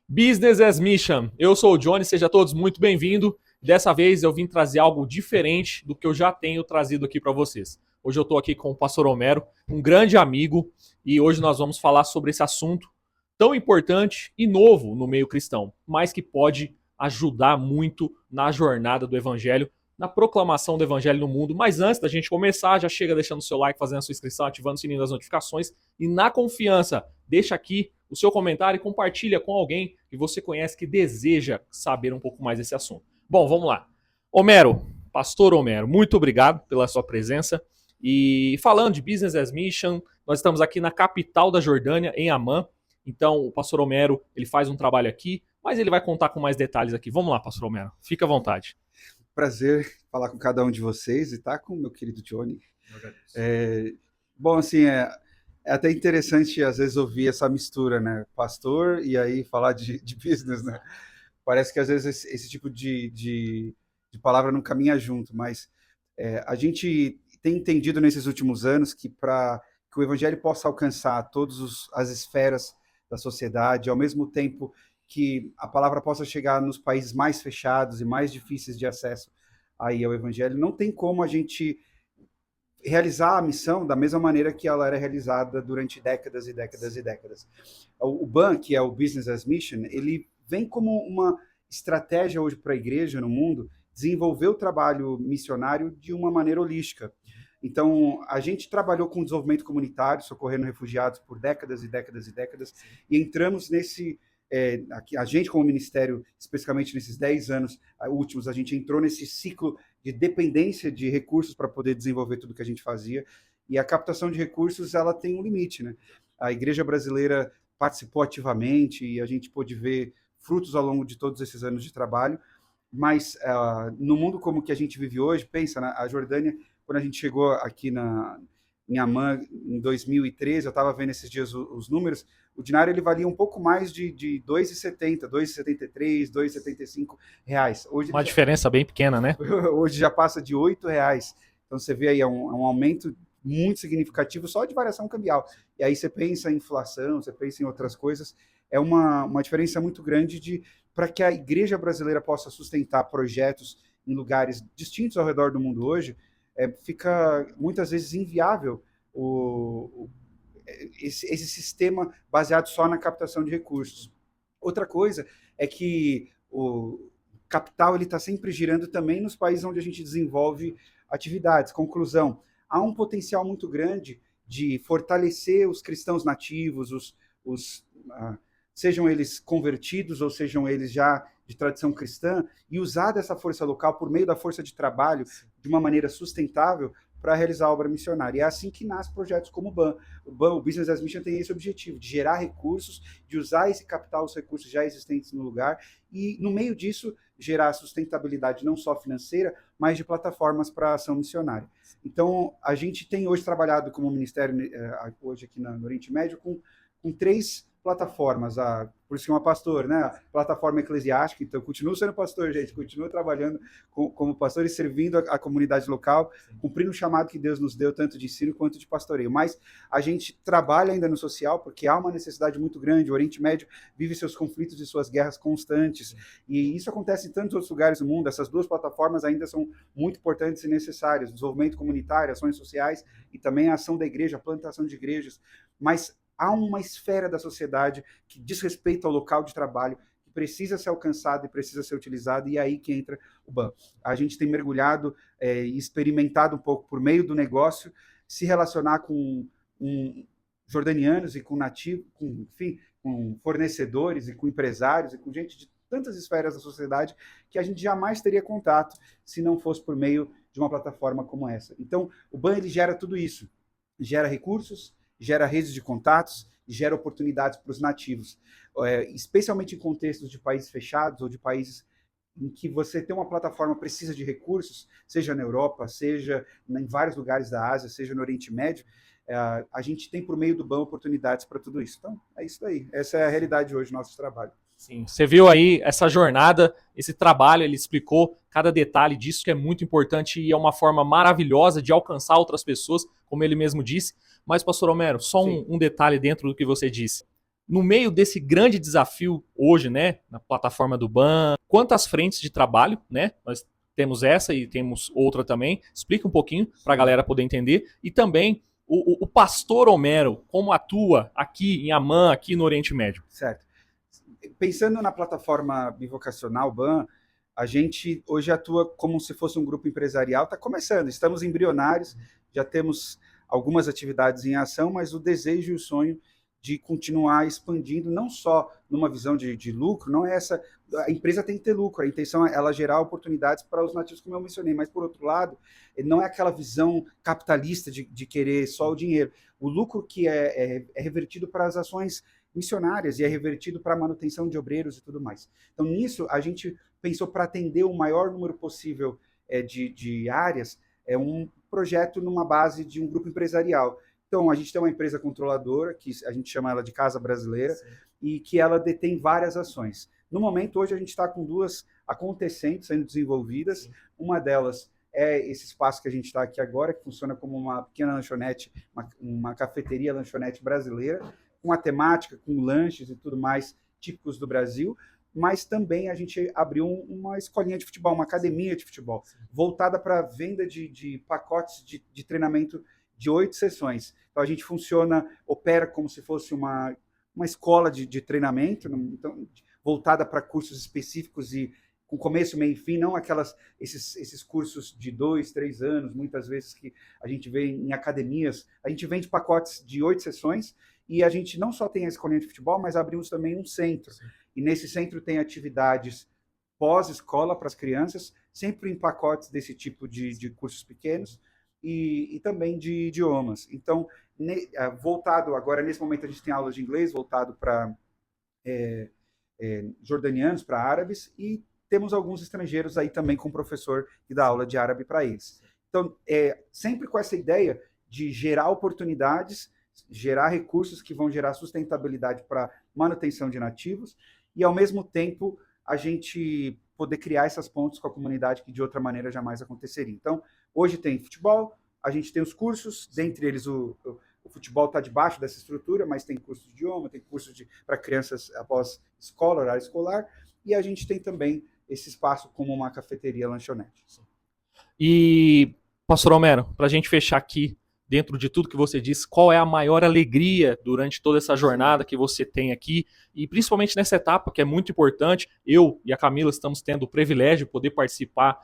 Business as Mission. Eu sou o Johnny, sejam todos muito bem-vindos. Dessa vez eu vim trazer algo diferente do que eu já tenho trazido aqui para vocês. Hoje eu estou aqui com o Pastor Homero, um grande amigo, e hoje nós vamos falar sobre esse assunto tão importante e novo no meio cristão, mas que pode ajudar muito na jornada do Evangelho, na proclamação do Evangelho no mundo. Mas antes da gente começar, já chega deixando o seu like, fazendo a sua inscrição, ativando o sininho das notificações e na confiança, deixa aqui o seu comentário e compartilha com alguém que você conhece que deseja saber um pouco mais desse assunto. Bom, vamos lá. Homero, Pastor Homero, muito obrigado pela sua presença. E falando de Business as Mission, nós estamos aqui na capital da Jordânia, em Amman. Então, o Pastor Homero, ele faz um trabalho aqui, mas ele vai contar com mais detalhes aqui. Vamos lá, Pastor Homero, fica à vontade. Prazer falar com cada um de vocês e tá com o meu querido Johnny. Bom, assim, é até interessante às vezes ouvir essa mistura, né? Pastor e aí falar de business, né? Parece que às vezes esse tipo de palavra não caminha junto, mas a gente tem entendido nesses últimos anos que para que o evangelho possa alcançar todas as esferas da sociedade, ao mesmo tempo que a palavra possa chegar nos países mais fechados e mais difíceis de acesso aí ao evangelho, não tem como a gente realizar a missão da mesma maneira que ela era realizada durante décadas e décadas e décadas. O BAN, que é o Business as Mission, ele vem como uma estratégia hoje para a igreja no mundo desenvolver o trabalho missionário de uma maneira holística. Então, a gente trabalhou com desenvolvimento comunitário, socorrendo refugiados por décadas e décadas e décadas, e entramos nesse... a gente, como ministério, especificamente nesses 10 anos últimos, a gente entrou nesse ciclo de dependência de recursos para poder desenvolver tudo que a gente fazia, e a captação de recursos, ela tem um limite, né? A igreja brasileira participou ativamente, e a gente pôde ver frutos ao longo de todos esses anos de trabalho, mas no mundo como que a gente vive hoje, pensa, né? A Jordânia, quando a gente chegou aqui em Amman, em 2013, eu estava vendo esses dias os números, o dinário ele valia um pouco mais de 2,70, 2,73, 2,75 reais. Hoje Uma diferença bem pequena, né? Hoje já passa de 8 reais. Então você vê aí, é um aumento muito significativo só de variação cambial. E aí você pensa em inflação, você pensa em outras coisas, é uma diferença muito grande para que a igreja brasileira possa sustentar projetos em lugares distintos ao redor do mundo hoje, fica muitas vezes inviável esse sistema baseado só na captação de recursos. Outra coisa é que o capital ele está sempre girando também nos países onde a gente desenvolve atividades. Conclusão, há um potencial muito grande de fortalecer os cristãos nativos, sejam eles convertidos ou sejam eles já de tradição cristã, e usar dessa força local por meio da força de trabalho de uma maneira sustentável para realizar a obra missionária. E é assim que nasce projetos como o BAN. O Business as Mission tem esse objetivo, de gerar recursos, de usar esse capital, os recursos já existentes no lugar, e no meio disso gerar sustentabilidade não só financeira, mas de plataformas para ação missionária. Então, a gente tem hoje trabalhado como ministério, hoje aqui no Oriente Médio, com 3 plataformas, por isso que é uma pastor, né? A plataforma eclesiástica, então continuo sendo pastor, gente, continuo trabalhando como pastor e servindo a comunidade local, cumprindo o chamado que Deus nos deu, tanto de ensino quanto de pastoreio. Mas a gente trabalha ainda no social, porque há uma necessidade muito grande, o Oriente Médio vive seus conflitos e suas guerras constantes, e isso acontece em tantos outros lugares do mundo. Essas 2 plataformas ainda são muito importantes e necessárias, desenvolvimento comunitário, ações sociais, e também a ação da igreja, a plantação de igrejas, mas há uma esfera da sociedade que diz respeito ao local de trabalho, que precisa ser alcançado e precisa ser utilizado, e é aí que entra o BAN. A gente tem mergulhado e experimentado um pouco por meio do negócio, se relacionar com jordanianos e com nativos, enfim, com fornecedores e com empresários e com gente de tantas esferas da sociedade que a gente jamais teria contato se não fosse por meio de uma plataforma como essa. Então, o BAN ele gera tudo isso, gera recursos, gera redes de contatos e gera oportunidades para os nativos, especialmente em contextos de países fechados ou de países em que você tem uma plataforma precisa de recursos, seja na Europa, seja em vários lugares da Ásia, seja no Oriente Médio, a gente tem por meio do BAN oportunidades para tudo isso. Então, é isso aí. Essa é a realidade hoje do nosso trabalho. Sim, você viu aí essa jornada, esse trabalho, ele explicou cada detalhe disso que é muito importante e é uma forma maravilhosa de alcançar outras pessoas, como ele mesmo disse. Mas, pastor Homero, só um detalhe dentro do que você disse. no meio desse grande desafio hoje, né, na plataforma do BAN, quantas frentes de trabalho, né? Nós temos essa e temos outra também. Explica um pouquinho para a galera poder entender. E também o pastor Homero, como atua aqui em Amman, aqui no Oriente Médio. Certo. Pensando na plataforma bivocacional BAN, a gente hoje atua como se fosse um grupo empresarial, está começando, estamos embrionários, já temos algumas atividades em ação, mas o desejo e o sonho de continuar expandindo, não só numa visão de lucro, não é essa, a empresa tem que ter lucro, a intenção é ela gerar oportunidades para os nativos, como eu mencionei, mas por outro lado, não é aquela visão capitalista de querer só o dinheiro, o lucro que é revertido para as ações missionárias e é revertido para a manutenção de obreiros e tudo mais. Então, nisso, a gente pensou para atender o maior número possível de áreas, um projeto numa base de um grupo empresarial. Então, a gente tem uma empresa controladora, que a gente chama ela de Casa Brasileira, sim, e que ela detém várias ações. No momento, hoje, a gente está com 2 acontecendo, sendo desenvolvidas. Sim. Uma delas é esse espaço que a gente está aqui agora, que funciona como uma pequena lanchonete, uma cafeteria lanchonete brasileira, com a temática, com lanches e tudo mais típicos do Brasil, mas também a gente abriu uma escolinha de futebol, uma academia de futebol, voltada para a venda de pacotes de treinamento de 8 sessões. Então a gente opera como se fosse uma escola de treinamento, então, voltada para cursos específicos e com começo, meio e fim, não esses cursos de 2, 3 anos, muitas vezes que a gente vê em academias. A gente vende pacotes de 8 sessões, e a gente não só tem a escolinha de futebol, mas abrimos também um centro. Sim. E nesse centro tem atividades pós-escola para as crianças, sempre em pacotes desse tipo de cursos pequenos e também de idiomas. Então, voltado agora, nesse momento a gente tem aulas de inglês, voltado para jordanianos, para árabes, e temos alguns estrangeiros aí também com professor que dá aula de árabe para eles. Então, sempre com essa ideia de gerar oportunidades, gerar recursos que vão gerar sustentabilidade para manutenção de nativos e, ao mesmo tempo, a gente poder criar essas pontes com a comunidade que, de outra maneira, jamais aconteceria. Então, hoje tem futebol, a gente tem os cursos, dentre eles o futebol está debaixo dessa estrutura, mas tem curso de idioma, tem curso para crianças após escola, horário escolar, e a gente tem também esse espaço como uma cafeteria lanchonete. E, pastor Homero, para a gente fechar aqui, dentro de tudo que você disse, qual é a maior alegria durante toda essa jornada que você tem aqui, e principalmente nessa etapa que é muito importante, eu e a Camila estamos tendo o privilégio de poder participar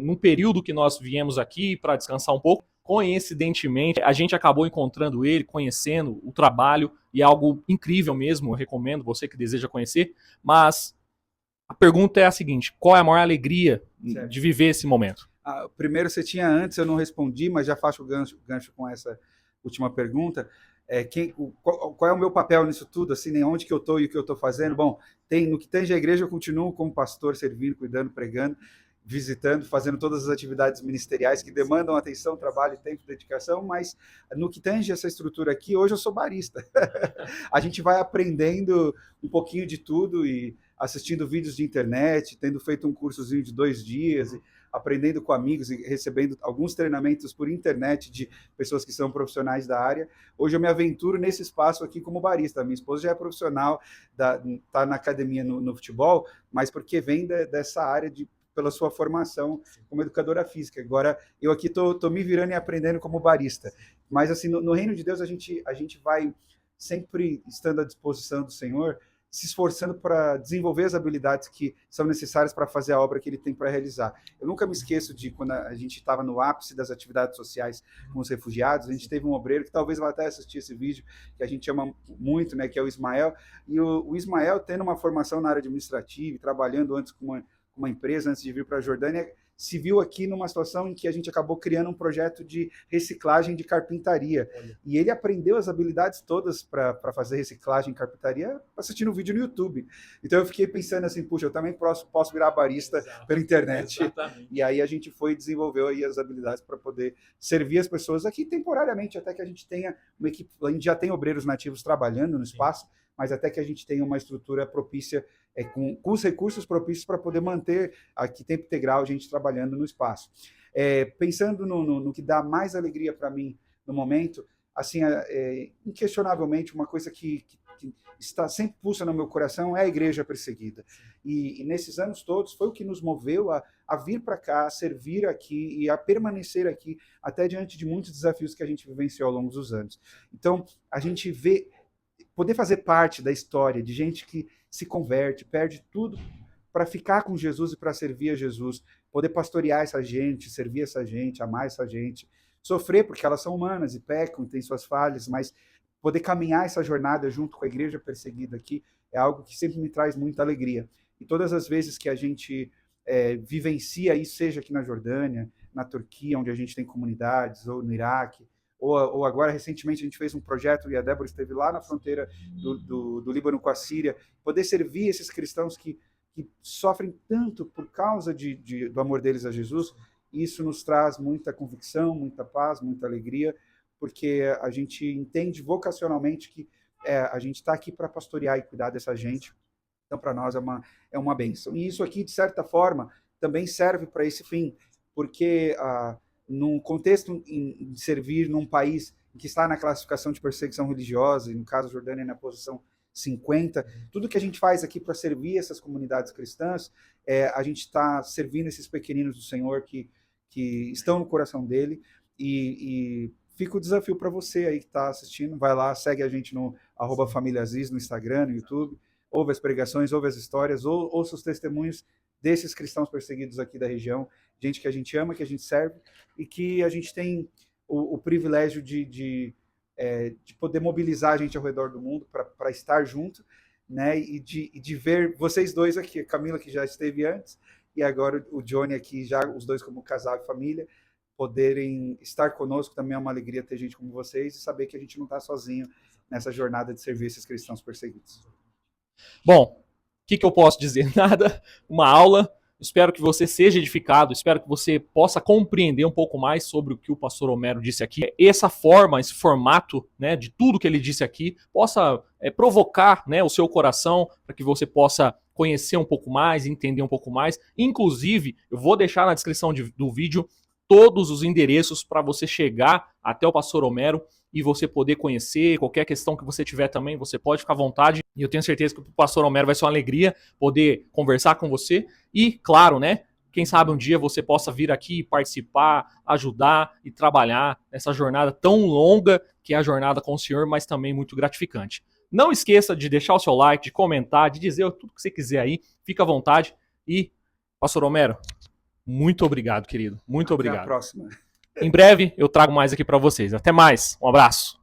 num período que nós viemos aqui para descansar um pouco. Coincidentemente, a gente acabou encontrando ele, conhecendo o trabalho, e é algo incrível mesmo, eu recomendo você que deseja conhecer, mas a pergunta é a seguinte, qual é a maior alegria de viver esse momento? Primeiro você tinha antes, eu não respondi, mas já faço o gancho com essa última pergunta. Qual é o meu papel nisso tudo? Assim, onde que eu estou e o que eu estou fazendo? Bom, no que tange a igreja, eu continuo como pastor, servindo, cuidando, pregando, visitando, fazendo todas as atividades ministeriais que demandam atenção, trabalho, tempo, dedicação, mas no que tange essa estrutura aqui, hoje eu sou barista. A gente vai aprendendo um pouquinho de tudo e assistindo vídeos de internet, tendo feito um cursozinho de 2 dias, aprendendo com amigos e recebendo alguns treinamentos por internet de pessoas que são profissionais da área. Hoje eu me aventuro nesse espaço aqui como barista. Minha esposa já é profissional, está na academia no futebol, mas porque vem dessa área pela sua formação como educadora física. Agora, eu aqui estou me virando e aprendendo como barista. Mas, assim, no reino de Deus, a gente vai sempre estando à disposição do Senhor, se esforçando para desenvolver as habilidades que são necessárias para fazer a obra que ele tem para realizar. Eu nunca me esqueço de quando a gente estava no ápice das atividades sociais com os refugiados, a gente teve um obreiro que talvez vai até assistir esse vídeo, que a gente ama muito, né, que é o Ismael, e o Ismael, tendo uma formação na área administrativa, trabalhando antes com uma empresa, antes de vir para a Jordânia, se viu aqui numa situação em que a gente acabou criando um projeto de reciclagem de carpintaria. Olha. E ele aprendeu as habilidades todas para fazer reciclagem em carpintaria assistindo um vídeo no YouTube. Então eu fiquei pensando assim, puxa, eu também posso virar barista. Exato. Pela internet. Exatamente. E aí a gente desenvolveu aí as habilidades para poder servir as pessoas aqui temporariamente, até que a gente tenha uma equipe, a gente já tem obreiros nativos trabalhando no espaço, sim, mas até que a gente tenha uma estrutura propícia, com os recursos propícios para poder manter aqui tempo integral a gente trabalhando no espaço. Pensando no que dá mais alegria para mim no momento, assim, inquestionavelmente, uma coisa que que está sempre pulsa no meu coração é a igreja perseguida. E nesses anos todos foi o que nos moveu a vir para cá, a servir aqui e a permanecer aqui, até diante de muitos desafios que a gente vivenciou ao longo dos anos. Então, a gente vê, poder fazer parte da história de gente que se converte, perde tudo para ficar com Jesus e para servir a Jesus, poder pastorear essa gente, servir essa gente, amar essa gente, sofrer porque elas são humanas e pecam, têm suas falhas, mas poder caminhar essa jornada junto com a igreja perseguida aqui é algo que sempre me traz muita alegria. E todas as vezes que a gente vivencia isso, seja aqui na Jordânia, na Turquia, onde a gente tem comunidades, ou no Iraque, ou agora, recentemente, a gente fez um projeto, e a Débora esteve lá na fronteira do Líbano com a Síria, poder servir esses cristãos que sofrem tanto por causa do amor deles a Jesus, isso nos traz muita convicção, muita paz, muita alegria, porque a gente entende vocacionalmente que a gente está aqui para pastorear e cuidar dessa gente. Então, para nós é uma bênção. E isso aqui, de certa forma, também serve para esse fim, porque num contexto de servir num país que está na classificação de perseguição religiosa, e no caso a Jordânia na posição 50, tudo que a gente faz aqui para servir essas comunidades cristãs, a gente está servindo esses pequeninos do Senhor que estão no coração dele, e fica o desafio para você aí que está assistindo, vai lá, segue a gente no @famíliaaziz no Instagram, no YouTube, ouve as pregações, ouve as histórias, ouça os testemunhos desses cristãos perseguidos aqui da região, gente que a gente ama, que a gente serve, e que a gente tem o privilégio de poder mobilizar a gente ao redor do mundo para estar junto, né? E de ver vocês dois aqui, a Camila que já esteve antes, e agora o Johnny aqui, já os dois como casal e família, poderem estar conosco também é uma alegria ter gente como vocês e saber que a gente não está sozinho nessa jornada de servir esses cristãos perseguidos. Bom, o que eu posso dizer? Nada, uma aula. Espero que você seja edificado, espero que você possa compreender um pouco mais sobre o que o pastor Homero disse aqui. Essa forma, esse formato, né, de tudo que ele disse aqui, possa provocar, né, o seu coração, para que você possa conhecer um pouco mais, entender um pouco mais. Inclusive, eu vou deixar na descrição do vídeo todos os endereços para você chegar até o pastor Homero e você poder conhecer. Qualquer questão que você tiver também, você pode ficar à vontade. E eu tenho certeza que o pastor Homero vai ser uma alegria poder conversar com você. E, claro, né, quem sabe um dia você possa vir aqui participar, ajudar e trabalhar nessa jornada tão longa que é a jornada com o Senhor, mas também muito gratificante. Não esqueça de deixar o seu like, de comentar, de dizer tudo que você quiser aí. Fica à vontade. E, pastor Homero, muito obrigado, querido. Muito obrigado. Até a próxima. Em breve eu trago mais aqui para vocês. Até mais. Um abraço.